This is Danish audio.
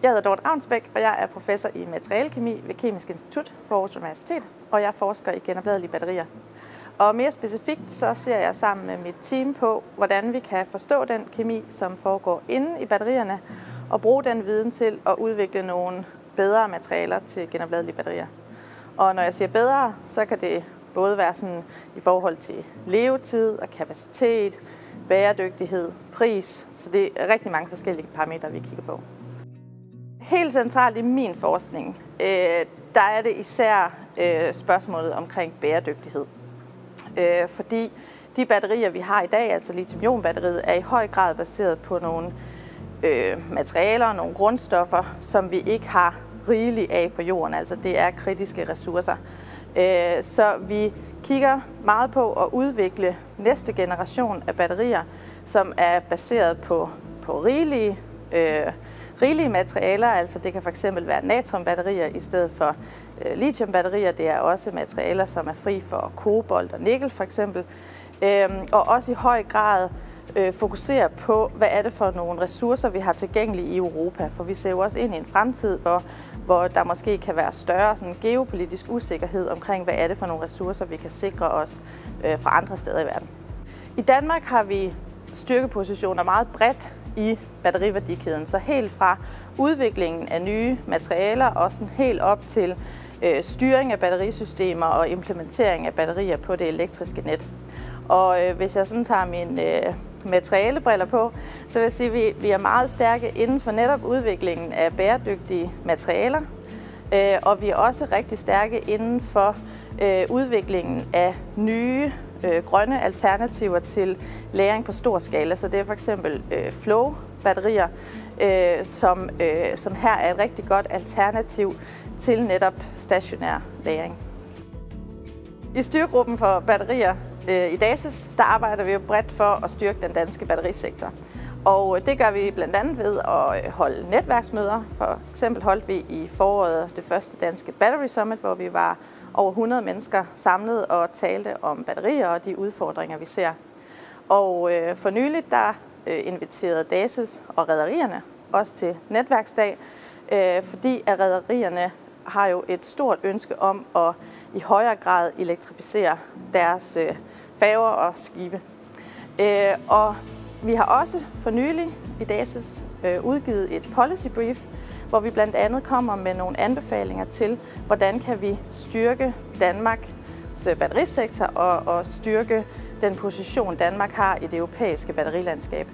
Jeg hedder Dorte Ravnsbæk, og jeg er professor i materialekemi ved Kemisk Institut på Aarhus Universitet, og jeg forsker i genopladelige batterier. Og mere specifikt så ser jeg sammen med mit team på, hvordan vi kan forstå den kemi, som foregår inde i batterierne, og bruge den viden til at udvikle nogle bedre materialer til genopladelige batterier. Og når jeg siger bedre, så kan det både være sådan i forhold til levetid og kapacitet, bæredygtighed, pris, så det er rigtig mange forskellige parametre, vi kigger på. Helt centralt i min forskning, der er det især spørgsmålet omkring bæredygtighed. Fordi de batterier, vi har i dag, altså lithium-ion-batteriet, er i høj grad baseret på nogle materialer, nogle grundstoffer, som vi ikke har rigeligt af på jorden. Altså det er kritiske ressourcer. Så vi kigger meget på at udvikle næste generation af batterier, som er baseret på rigelige materialer. Altså det kan fx være natriumbatterier i stedet for lithiumbatterier. Det er også materialer, som er fri for kobolt og nikkel for eksempel. Og også i høj grad fokusere på, hvad er det for nogle ressourcer, vi har tilgængelige i Europa. For vi ser jo også ind i en fremtid, hvor der måske kan være større sådan geopolitisk usikkerhed omkring, hvad er det for nogle ressourcer, vi kan sikre os fra andre steder i verden. I Danmark har vi styrkepositioner meget bredt i batteriværdikæden, så helt fra udviklingen af nye materialer og sådan helt op til styring af batterisystemer og implementering af batterier på det elektriske net. Og hvis jeg sådan tager mine materialebriller på, så vil jeg sige, at vi er meget stærke inden for netop udviklingen af bæredygtige materialer, og vi er også rigtig stærke inden for udviklingen af nye grønne alternativer til lagring på stor skala. Så det er for eksempel flow-batterier, som her er et rigtig godt alternativ til netop stationær lagring. I styregruppen for batterier i DASIS, der arbejder vi jo bredt for at styrke den danske batterisektor. Og det gør vi blandt andet ved at holde netværksmøder. For eksempel holdt vi i foråret det første danske Battery Summit, hvor vi var over 100 mennesker samlet og talte om batterier og de udfordringer, vi ser. Og for nyligt, der inviterede DASIS og rederierne også til netværksdag, fordi at rederierne har jo et stort ønske om at i højere grad elektrificere deres færger og skibe. Og vi har også for nylig i DASIS udgivet et policy brief, hvor vi blandt andet kommer med nogle anbefalinger til, hvordan kan vi styrke Danmarks batterisektor og styrke den position, Danmark har i det europæiske batterilandskab.